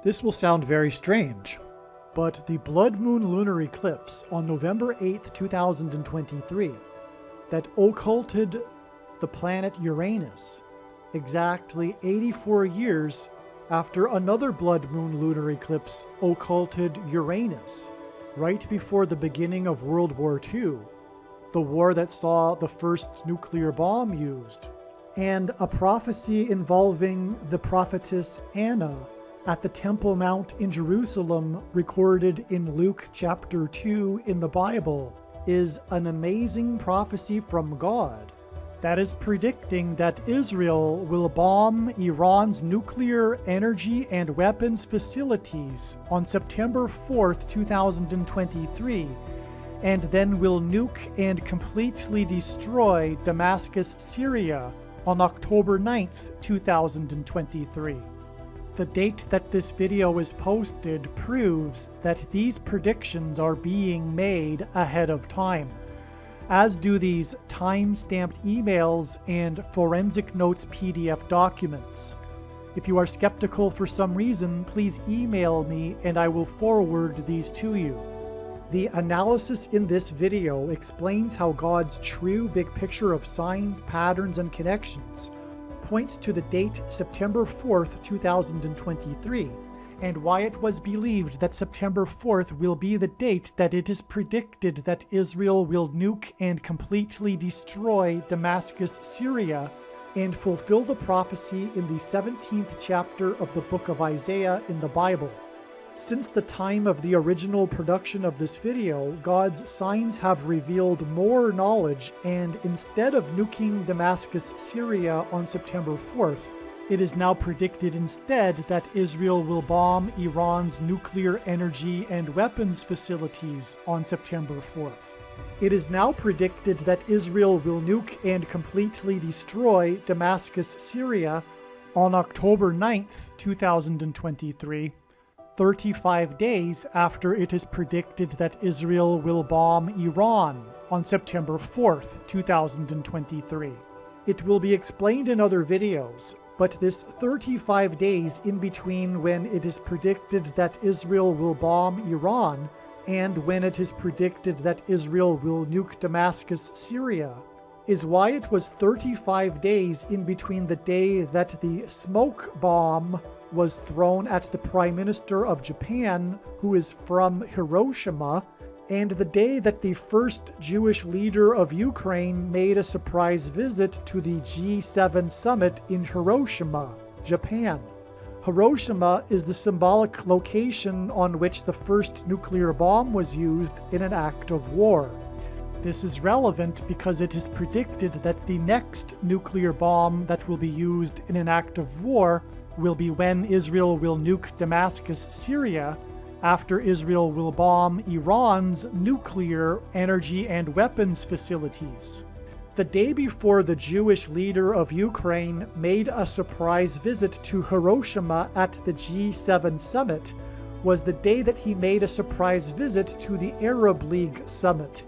This will sound very strange, but the blood moon lunar eclipse on November 8th, 2023, that occulted the planet Uranus exactly 84 years after another blood moon lunar eclipse occulted Uranus, right before the beginning of World War II, the war that saw the first nuclear bomb used, and a prophecy involving the prophetess Anna at the Temple Mount in Jerusalem, recorded in Luke chapter 2 in the Bible, is an amazing prophecy from God that is predicting that Israel will bomb Iran's nuclear energy and weapons facilities on September 4th, 2023, and then will nuke and completely destroy Damascus, Syria on October 9th, 2023. The date that this video is posted proves that these predictions are being made ahead of time, as do these time-stamped emails and forensic notes PDF documents. If you are skeptical for some reason, please email me and I will forward these to you. The analysis in this video explains how God's true big picture of signs, patterns, and connections points to the date September 4th, 2023, and why it was believed that September 4th will be the date that it is predicted that Israel will nuke and completely destroy Damascus, Syria, and fulfill the prophecy in the 17th chapter of the book of Isaiah in the Bible. Since the time of the original production of this video, God's signs have revealed more knowledge, and instead of nuking Damascus, Syria on September 4th, it is now predicted instead that Israel will bomb Iran's nuclear energy and weapons facilities on September 4th. It is now predicted that Israel will nuke and completely destroy Damascus, Syria on October 9th, 2023. 35 days after it is predicted that Israel will bomb Iran on September 4th, 2023. It will be explained in other videos, but this 35 days in between when it is predicted that Israel will bomb Iran and when it is predicted that Israel will nuke Damascus, Syria, is why it was 35 days in between the day that the smoke bomb was thrown at the Prime Minister of Japan, who is from Hiroshima, and the day that the first Jewish leader of Ukraine made a surprise visit to the G7 summit in Hiroshima, Japan. Hiroshima is the symbolic location on which the first nuclear bomb was used in an act of war. This is relevant because it is predicted that the next nuclear bomb that will be used in an act of war will be when Israel will nuke Damascus, Syria, after Israel will bomb Iran's nuclear energy and weapons facilities. The day before the Jewish leader of Ukraine made a surprise visit to Hiroshima at the G7 summit was the day that he made a surprise visit to the Arab League summit.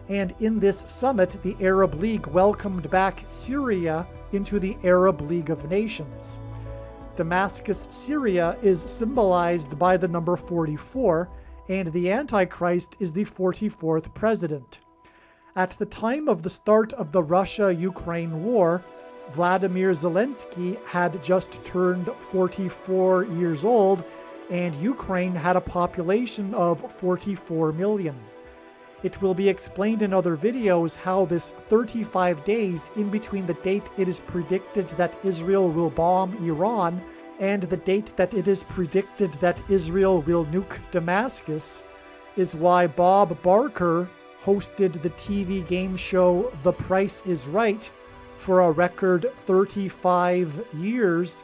And in this summit, the Arab League welcomed back Syria into the Arab League of Nations. Damascus, Syria is symbolized by the number 44, and the Antichrist is the 44th president. At the time of the start of the Russia-Ukraine war, Vladimir Zelensky had just turned 44 years old, and Ukraine had a population of 44 million. It will be explained in other videos how this 35 days in between the date it is predicted that Israel will bomb Iran and the date that it is predicted that Israel will nuke Damascus is why Bob Barker hosted the TV game show The Price is Right for a record 35 years,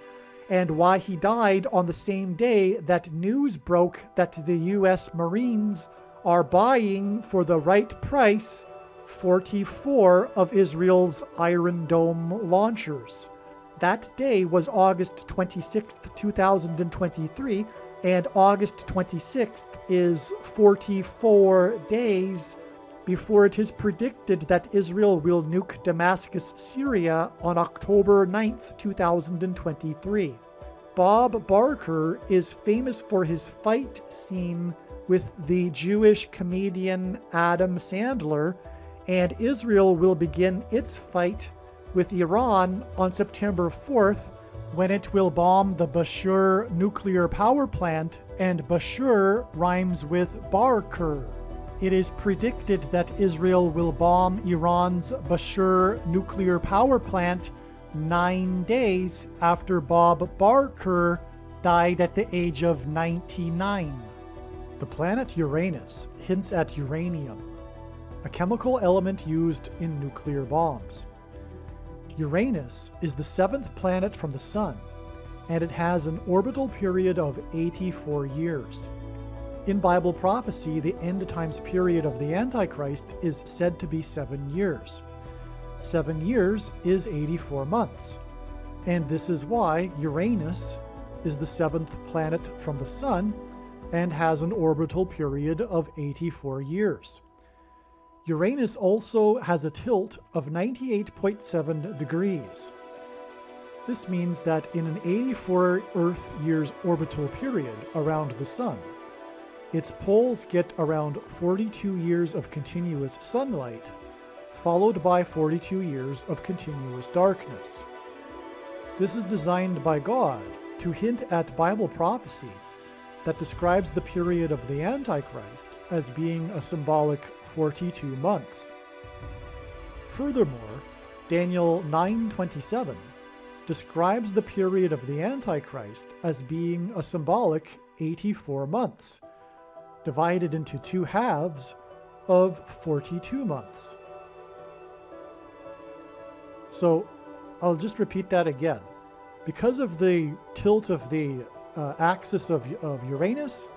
and why he died on the same day that news broke that the U.S. Marines are buying for the right price 44 of Israel's Iron Dome launchers. That day was August 26, 2023, and August 26th is 44 days before it is predicted that Israel will nuke Damascus, Syria on October 9th, 2023. Bob Barker is famous for his fight scene with the Jewish comedian Adam Sandler, and Israel will begin its fight with Iran on September 4th when it will bomb the Bashur nuclear power plant, and Bashur rhymes with Barker. It is predicted that Israel will bomb Iran's Bashur nuclear power plant 9 days after Bob Barker died at the age of 99. The planet Uranus hints at uranium, a chemical element used in nuclear bombs. Uranus is the 7th planet from the Sun, and it has an orbital period of 84 years. In Bible prophecy, the end times period of the Antichrist is said to be 7 years. 7 years is 84 months, and this is why Uranus is the 7th planet from the Sun and has an orbital period of 84 years. Uranus also has a tilt of 98.7 degrees. This means that in an 84 Earth years orbital period around the Sun, its poles get around 42 years of continuous sunlight, followed by 42 years of continuous darkness. This is designed by God to hint at Bible prophecy that describes the period of the Antichrist as being a symbolic 42 months. Furthermore, Daniel 9:27 describes the period of the Antichrist as being a symbolic 84 months, divided into 2 halves of 42 months. So I'll just repeat that again. Because of the tilt of the axis of Uranus,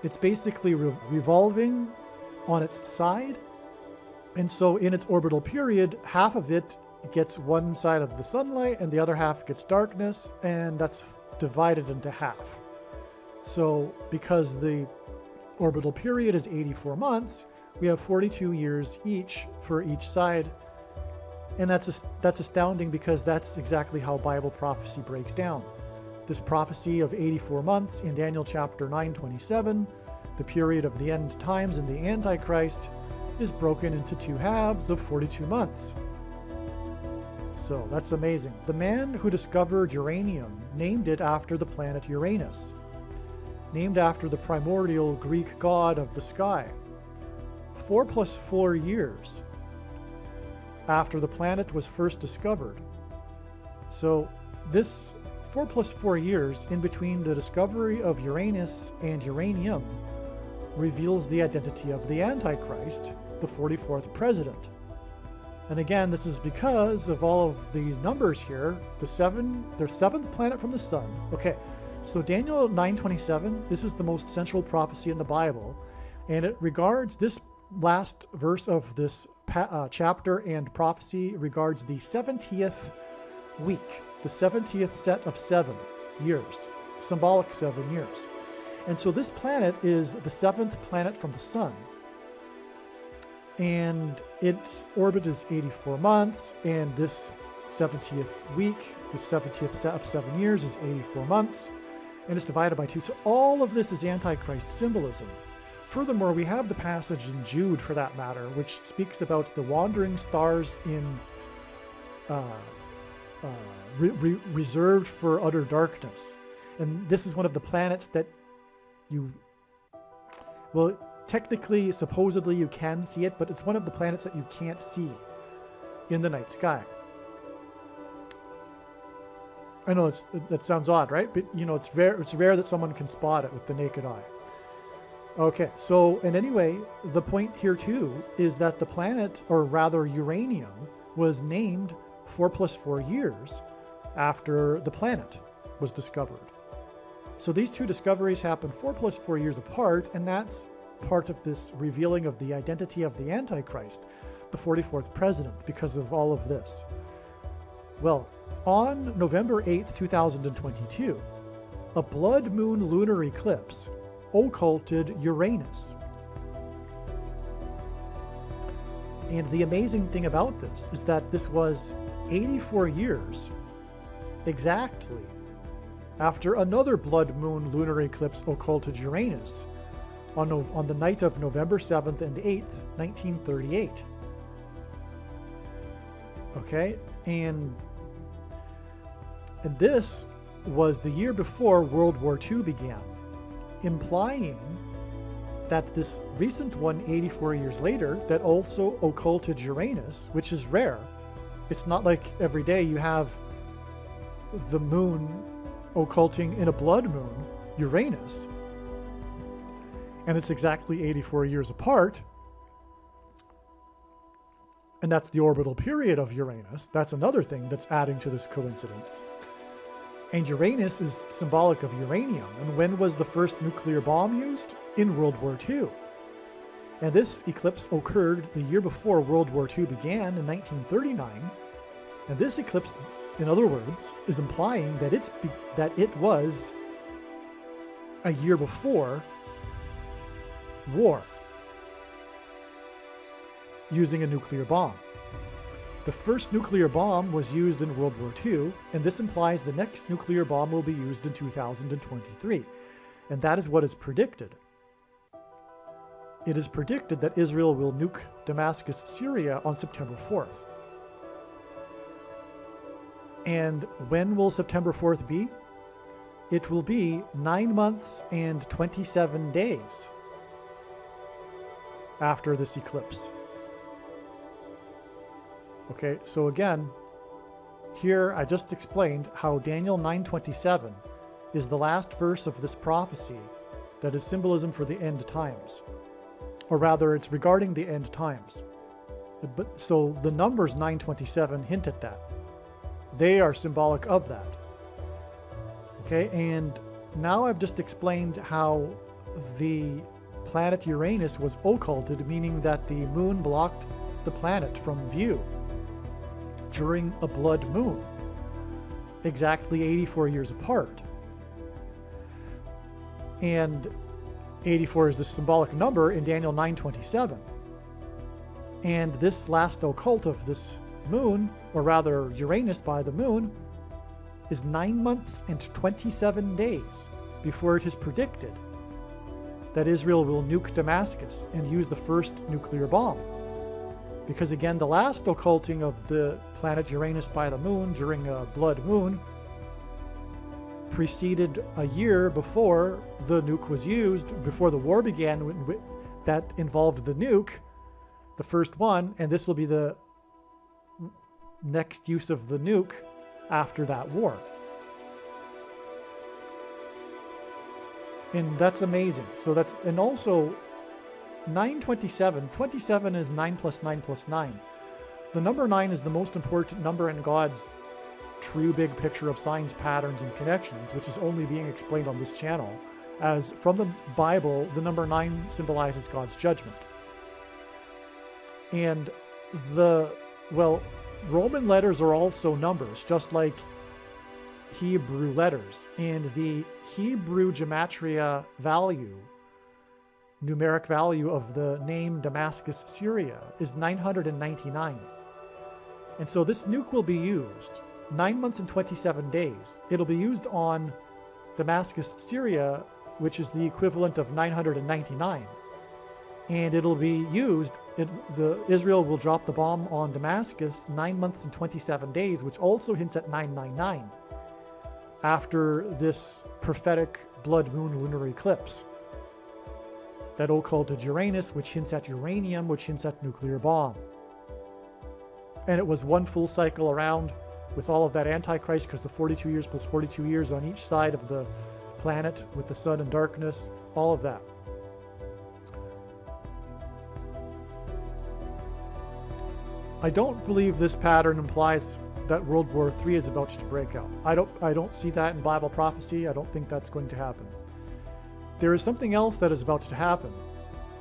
it's basically revolving on its side, and so in its orbital period, half of it gets one side of the sunlight and the other half gets darkness, and that's divided into half. So because the orbital period is 84 months, we have 42 years each for each side, and that's astounding because that's exactly how Bible prophecy breaks down. This prophecy of 84 months in Daniel chapter 9:27, the period of the end times and the Antichrist, is broken into 2 halves of 42 months. So that's amazing. The man who discovered uranium named it after the planet Uranus, named after the primordial Greek god of the sky. 4 + 4 years after the planet was first discovered. So this 4 + 4 years in between the discovery of Uranus and uranium reveals the identity of the Antichrist, the 44th president. And again, this is because of all of the numbers here. Their 7th planet from the Sun. Okay, so Daniel 9:27, this is the most central prophecy in the Bible, and it regards this last verse of this chapter and prophecy regards the 70th week, the 70th set of 7 years, symbolic 7 years. And so this planet is the 7th planet from the Sun, and its orbit is 84 months, and this 70th week, the 70th set of 7 years, is 84 months, and it's divided by 2. So all of this is Antichrist symbolism. Furthermore, we have the passage in Jude, for that matter, which speaks about the wandering stars in reserved for utter darkness. And this is one of the planets that technically, supposedly you can see it, but it's one of the planets that you can't see in the night sky. I know that sounds odd, right? But it's rare that someone can spot it with the naked eye. Okay, so, and anyway, the point here too is that the planet, or rather uranium, was named 4 + 4 years after the planet was discovered. So these 2 discoveries happened 4 + 4 years apart, and that's part of this revealing of the identity of the Antichrist, the 44th president, because of all of this. Well, on November 8th, 2022, a blood moon lunar eclipse occulted Uranus. And the amazing thing about this is that this was 84 years exactly after another blood moon lunar eclipse occulted Uranus on the night of November 7th and 8th, 1938. Okay, and this was the year before World War II began, implying that this recent one, 84 years later, that also occulted Uranus, which is rare. It's not like every day you have the moon occulting in a blood moon, Uranus. And it's exactly 84 years apart. And that's the orbital period of Uranus. That's another thing that's adding to this coincidence. And Uranus is symbolic of uranium. And when was the first nuclear bomb used? In World War II. And this eclipse occurred the year before World War II began in 1939. And this eclipse, in other words, is implying that it was a year before war, using a nuclear bomb. The first nuclear bomb was used in World War II, and this implies the next nuclear bomb will be used in 2023. And that is what is predicted. It is predicted that Israel will nuke Damascus, Syria on September 4th. And when will September 4th be? It will be 9 months and 27 days after this eclipse. Okay, so again, here I just explained how Daniel 9:27 is the last verse of this prophecy that is symbolism for the end times. Or rather, it's regarding the end times. But so the numbers 9:27 hint at that. They are symbolic of that. Okay, and now I've just explained how the planet Uranus was occulted, meaning that the moon blocked the planet from view during a blood moon, exactly 84 years apart. And 84 is the symbolic number in Daniel 9:27. And this last occult of this moon, or rather Uranus by the moon, is 9 months and 27 days before it is predicted that Israel will nuke Damascus and use the first nuclear bomb. Because again, the last occulting of the planet Uranus by the moon during a blood moon preceded a year before the nuke was used, before the war began that involved the nuke, the first one, and this will be the next use of the nuke after that war. And that's amazing. So that's, and also 927, 27 is 9 plus 9 plus 9. The number 9 is the most important number in God's true big picture of signs, patterns, and connections, which is only being explained on this channel, as from the Bible, the number 9 symbolizes God's judgment. And Roman letters are also numbers, just like Hebrew letters. And the Hebrew gematria value, numeric value of the name Damascus, Syria, is 999. And so this nuke will be used 9 months and 27 days. It'll be used on Damascus, Syria, which is the equivalent of 999. And it'll be used, Israel will drop the bomb on Damascus 9 months and 27 days, which also hints at 999, after this prophetic blood moon lunar eclipse that occulted Uranus, which hints at uranium, which hints at nuclear bomb. And it was one full cycle around with all of that Antichrist, because the 42 years plus 42 years on each side of the planet with the sun and darkness, all of that. I don't believe this pattern implies that World War III is about to break out. I don't see that in Bible prophecy. I don't think that's going to happen. There is something else that is about to happen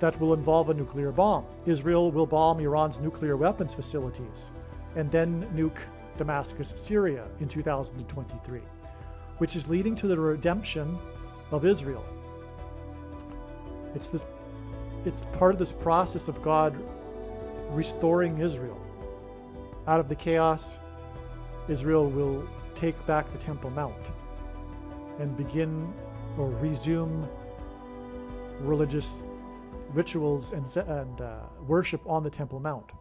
that will involve a nuclear bomb. Israel will bomb Iran's nuclear weapons facilities and then nuke Damascus, Syria in 2023, which is leading to the redemption of Israel. It's part of this process of God restoring Israel. Out of the chaos, Israel will take back the Temple Mount. and begin or resume religious rituals and worship on the Temple Mount.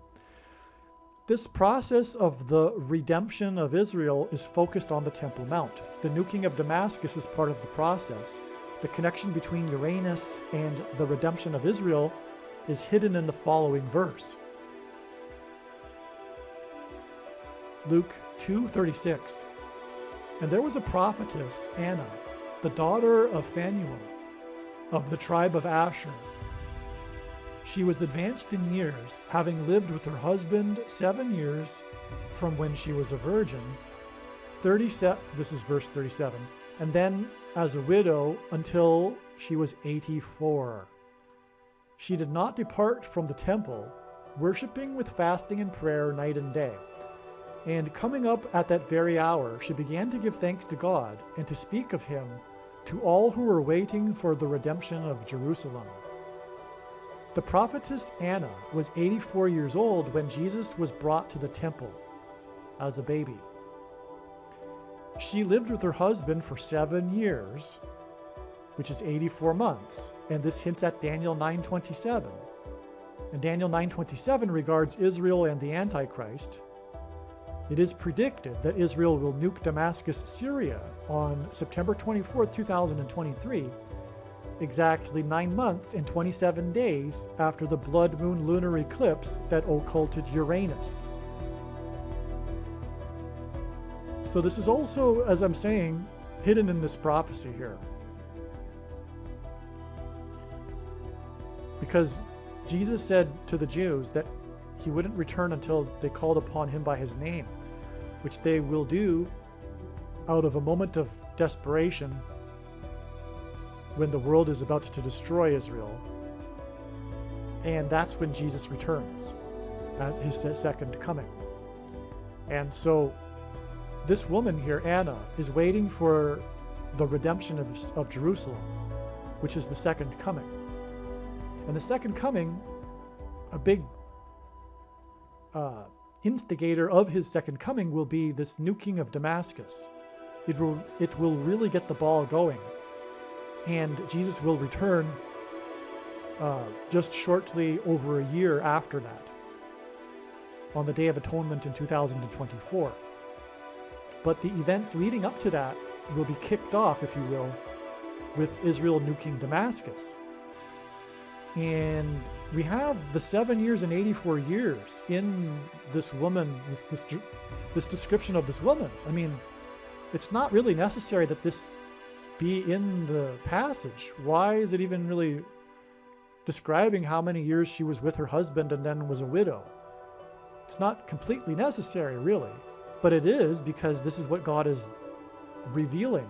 This process of the redemption of Israel is focused on the Temple Mount. The nuking of Damascus is part of the process. The connection between Uranus and the redemption of Israel is hidden in the following verse. Luke 2:36. And there was a prophetess, Anna, the daughter of Phanuel, of the tribe of Asher. She was advanced in years, having lived with her husband 7 years from when she was a virgin. This is verse 37. And then as a widow until she was 84. She did not depart from the temple, worshiping with fasting and prayer night and day. And coming up at that very hour, she began to give thanks to God and to speak of him to all who were waiting for the redemption of Jerusalem. The prophetess Anna was 84 years old when Jesus was brought to the temple as a baby. She lived with her husband for 7 years, which is 84 months, and this hints at Daniel 9:27. And Daniel 9:27 regards Israel and the Antichrist. It is predicted that Israel will nuke Damascus, Syria on September 24, 2023, exactly 9 months and 27 days after the blood moon lunar eclipse that occulted Uranus. So this is also, as I'm saying, hidden in this prophecy here. Because Jesus said to the Jews that he wouldn't return until they called upon him by his name, which they will do out of a moment of desperation when the world is about to destroy Israel. And that's when Jesus returns at his second coming. And so this woman here, Anna, is waiting for the redemption of Jerusalem, which is the second coming. And the second coming, a big instigator of his second coming will be this nuking of Damascus. It will really get the ball going. And Jesus will return just shortly over a year after that, on the Day of Atonement in 2024. But the events leading up to that will be kicked off, if you will, with Israel nuking Damascus. And we have the 7 years and 84 years in this woman, this description of this woman. I mean, it's not really necessary that this be in the passage. Why is it even really describing how many years she was with her husband and then was a widow? It's not completely necessary, really. But it is, because this is what God is revealing.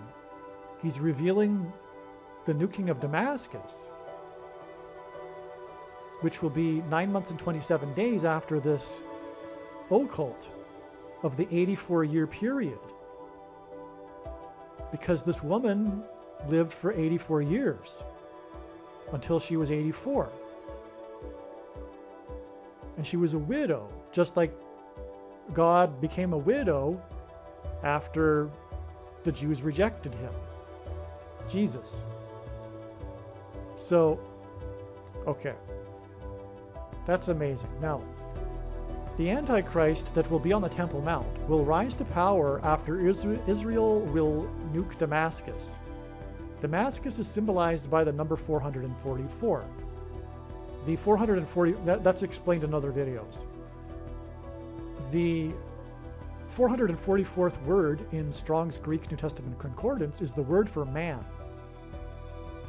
He's revealing the nuking of Damascus, which will be 9 months and 27 days after this occult of the 84-year period. Because this woman lived for 84 years until she was 84. And she was a widow, just like God became a widow after the Jews rejected him, Jesus. So, okay. That's amazing. Now, the Antichrist that will be on the Temple Mount will rise to power after Israel will nuke Damascus. Damascus is symbolized by the number 444. The 440, that's explained in other videos. The 444th word in Strong's Greek New Testament Concordance is the word for man.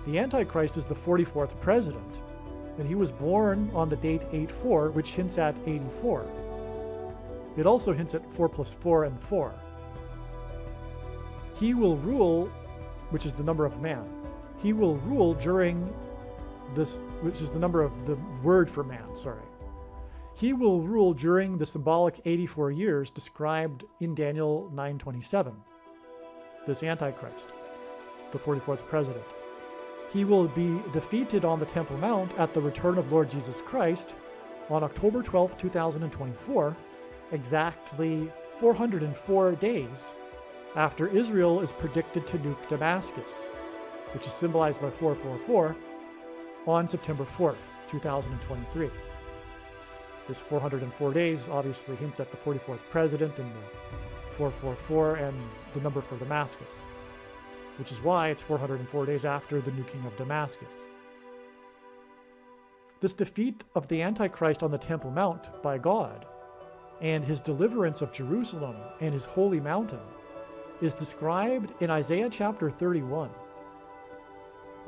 The Antichrist is the 44th president, and he was born on the date 8-4, which hints at 84. It also hints at 4 plus 4 and 4. He will rule, which is the number of man. He will rule during this, which is the number of the word for man, sorry. He will rule during the symbolic 84 years described in Daniel 9:27. This Antichrist, the 44th president. He will be defeated on the Temple Mount at the return of Lord Jesus Christ on October 12, 2024, exactly 404 days after Israel is predicted to nuke Damascus, which is symbolized by 444, on September 4th, 2023. This 404 days obviously hints at the 44th president and the 444 and the number for Damascus, which is why it's 404 days after the nuking of Damascus. This defeat of the Antichrist on the Temple Mount by God and his deliverance of Jerusalem and his holy mountain is described in Isaiah chapter 31.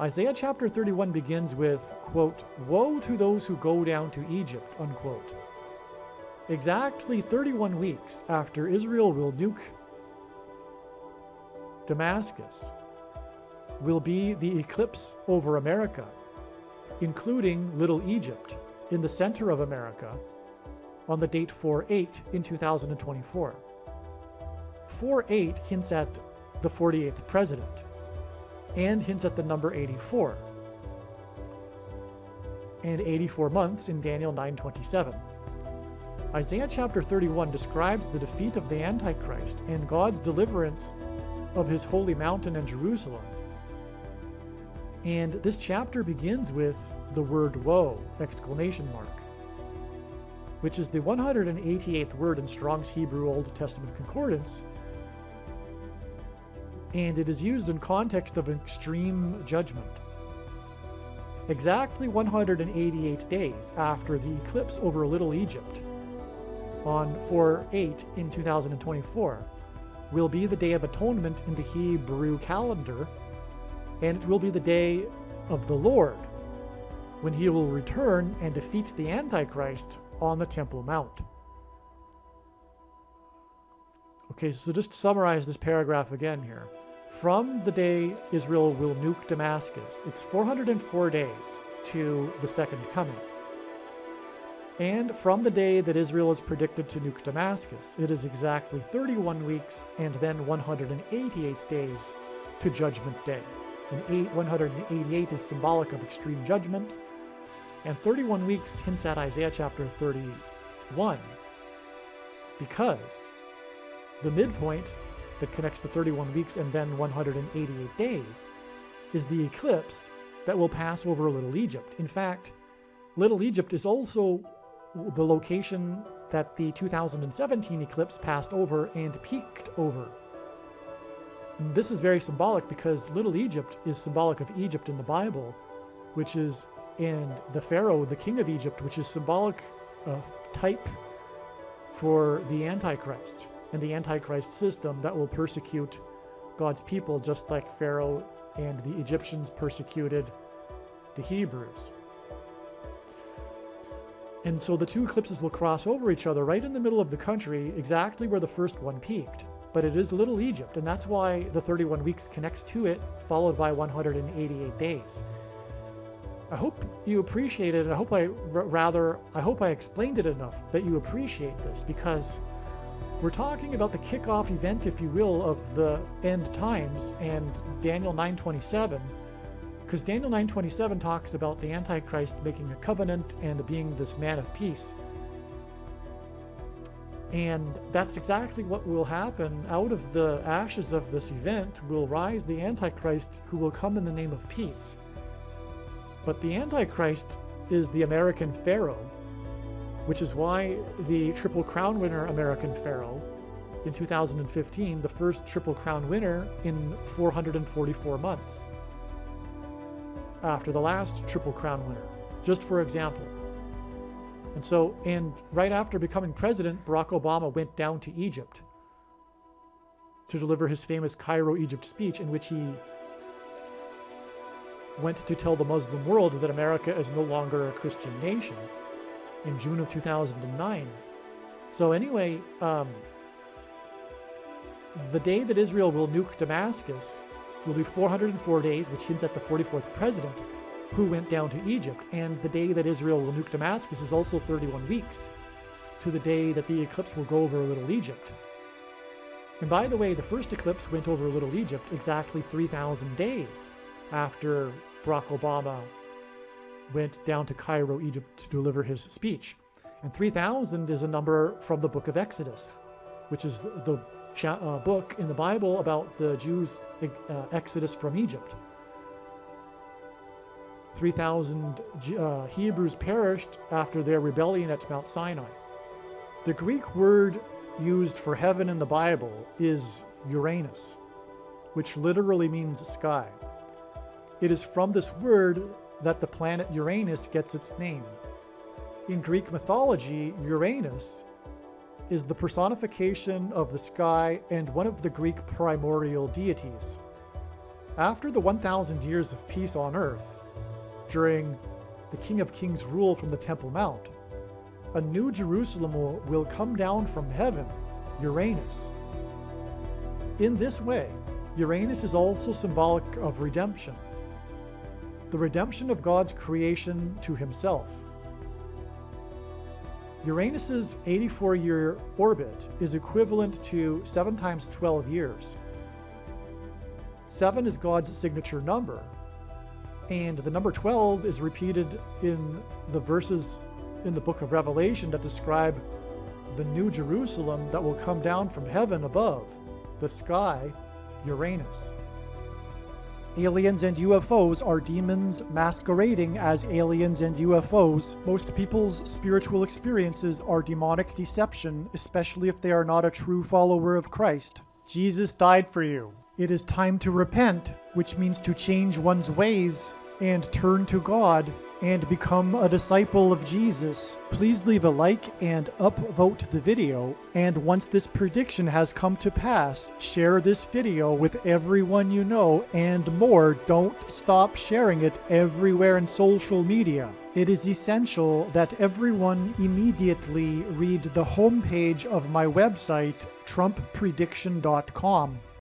Isaiah chapter 31 begins with, quote, "Woe to those who go down to Egypt," unquote. Exactly 31 weeks after Israel will nuke Damascus will be the eclipse over America, including Little Egypt in the center of America on the date 4/8 in 2024. 4/8 hints at the 48th president and hints at the number 84 and 84 months in Daniel 9:27. Isaiah chapter 31 describes the defeat of the Antichrist and God's deliverance of his holy mountain and Jerusalem. And this chapter begins with the word woe, exclamation mark, which is the 188th word in Strong's Hebrew Old Testament Concordance, and it is used in context of extreme judgment. Exactly 188 days after the eclipse over Little Egypt on 4/8 in 2024 will be the Day of Atonement in the Hebrew calendar, and it will be the day of the Lord, when he will return and defeat the Antichrist on the Temple Mount. Okay, so just to summarize this paragraph again here. From the day Israel will nuke Damascus, it's 404 days to the second coming. And from the day that Israel is predicted to nuke Damascus, it is exactly 31 weeks and then 188 days to Judgment Day. And 188 is symbolic of extreme judgment, and 31 weeks hints at Isaiah chapter 31, because the midpoint that connects the 31 weeks and then 188 days is the eclipse that will pass over Little Egypt. In fact, Little Egypt is also the location that the 2017 eclipse passed over and peaked over. And this is very symbolic because Little Egypt is symbolic of Egypt in the Bible, which is, and the Pharaoh, the king of Egypt, which is symbolic type for the Antichrist and the Antichrist system that will persecute God's people, just like Pharaoh and the Egyptians persecuted the Hebrews. And so the two eclipses will cross over each other right in the middle of the country, exactly where the first one peaked. But it is Little Egypt, and that's why the 31 weeks connects to it, followed by 188 days. I hope you appreciate it, and I hope I explained it enough that you appreciate this, because we're talking about the kickoff event, if you will, of the end times and Daniel 9:27, because Daniel 9:27 talks about the Antichrist making a covenant and being this man of peace. And that's exactly what will happen. Out of the ashes of this event will rise the Antichrist, who will come in the name of peace. But the Antichrist is the American Pharaoh, which is why the Triple Crown winner American Pharaoh in 2015, the first Triple Crown winner in 444 months after the last Triple Crown winner, just for example. And right after becoming president, Barack Obama went down to Egypt to deliver his famous Cairo, Egypt speech, in which he went to tell the Muslim world that America is no longer a Christian nation in June of 2009. So anyway, the day that Israel will nuke Damascus will be 404 days, which hints at the 44th president who went down to Egypt. And the day that Israel will nuke Damascus is also 31 weeks to the day that the eclipse will go over Little Egypt. And by the way, the first eclipse went over Little Egypt exactly 3,000 days after Barack Obama went down to Cairo, Egypt to deliver his speech. And 3,000 is a number from the book of Exodus, which is the book in the Bible about the Jews' exodus from Egypt. 3,000 Hebrews perished after their rebellion at Mount Sinai. The Greek word used for heaven in the Bible is Uranus, which literally means sky. It is from this word that the planet Uranus gets its name. In Greek mythology, Uranus is the personification of the sky and one of the Greek primordial deities. After the 1,000 years of peace on earth, during the King of Kings' rule from the Temple Mount, a new Jerusalem will come down from heaven, Uranus. In this way, Uranus is also symbolic of redemption, the redemption of God's creation to himself. Uranus's 84-year orbit is equivalent to 7 times 12 years. 7 is God's signature number, and the number 12 is repeated in the verses in the book of Revelation that describe the new Jerusalem that will come down from heaven above, the sky, Uranus. Aliens and UFOs are demons masquerading as aliens and UFOs. Most people's spiritual experiences are demonic deception, especially if they are not a true follower of Christ. Jesus died for you. It is time to repent, which means to change one's ways and turn to God and become a disciple of Jesus. Please leave a like and upvote the video. And once this prediction has come to pass, share this video with everyone you know, and more. Don't stop sharing it everywhere in social media. It is essential that everyone immediately read the homepage of my website, TrumpPrediction.com.